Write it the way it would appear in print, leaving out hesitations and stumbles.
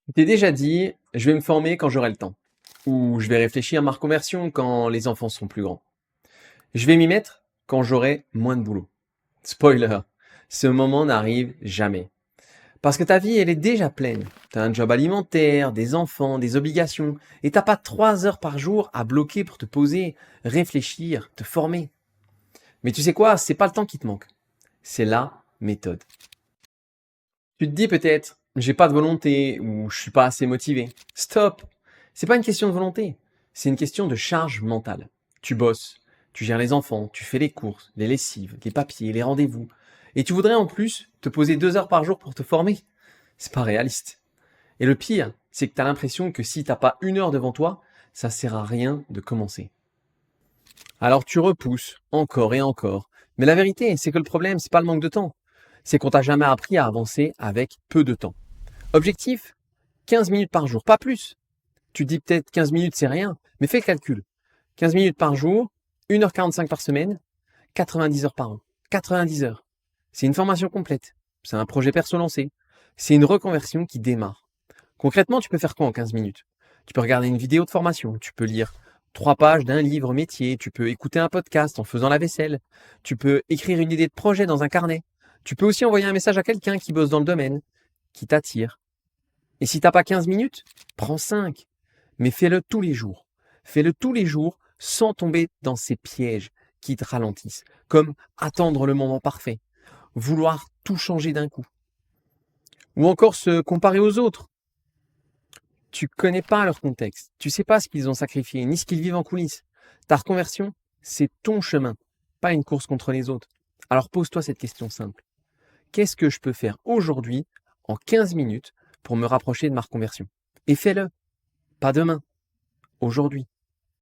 Tu t'es déjà dit, je vais me former quand j'aurai le temps. Ou je vais réfléchir à ma reconversion quand les enfants seront plus grands. Je vais m'y mettre quand j'aurai moins de boulot. Spoiler, ce moment n'arrive jamais. Parce que ta vie, elle est déjà pleine. T'as un job alimentaire, des enfants, des obligations. Et t'as pas 3 heures par jour à bloquer pour te poser, réfléchir, te former. Mais tu sais quoi, c'est pas le temps qui te manque. C'est la méthode. Tu te dis peut-être, j'ai pas de volonté ou je suis pas assez motivé. Stop! C'est pas une question de volonté, c'est une question de charge mentale. Tu bosses, tu gères les enfants, tu fais les courses, les lessives, les papiers, les rendez-vous. Et tu voudrais en plus te poser 2 heures par jour pour te former. C'est pas réaliste. Et le pire, c'est que t'as l'impression que si t'as pas 1 heure devant toi, ça sert à rien de commencer. Alors tu repousses encore et encore. Mais la vérité, c'est que le problème, c'est pas le manque de temps. C'est qu'on t'a jamais appris à avancer avec peu de temps. Objectif, 15 minutes par jour, pas plus. Tu te dis peut-être 15 minutes, c'est rien, mais fais le calcul. 15 minutes par jour, 1h45 par semaine, 90 heures par an. 90 heures. C'est une formation complète. C'est un projet perso lancé. C'est une reconversion qui démarre. Concrètement, tu peux faire quoi en 15 minutes? Tu peux regarder une vidéo de formation, tu peux lire 3 pages d'un livre métier, tu peux écouter un podcast en faisant la vaisselle, tu peux écrire une idée de projet dans un carnet, tu peux aussi envoyer un message à quelqu'un qui bosse dans le domaine, qui t'attire. Et si t'as pas 15 minutes, prends 5. Mais fais-le tous les jours. Fais-le tous les jours sans tomber dans ces pièges qui te ralentissent, comme attendre le moment parfait, vouloir tout changer d'un coup, ou encore se comparer aux autres. Tu connais pas leur contexte, tu sais pas ce qu'ils ont sacrifié, ni ce qu'ils vivent en coulisses. Ta reconversion, c'est ton chemin, pas une course contre les autres. Alors pose-toi cette question simple. Qu'est-ce que je peux faire aujourd'hui, en 15 minutes, pour me rapprocher de ma reconversion? Et fais-le, pas demain, aujourd'hui.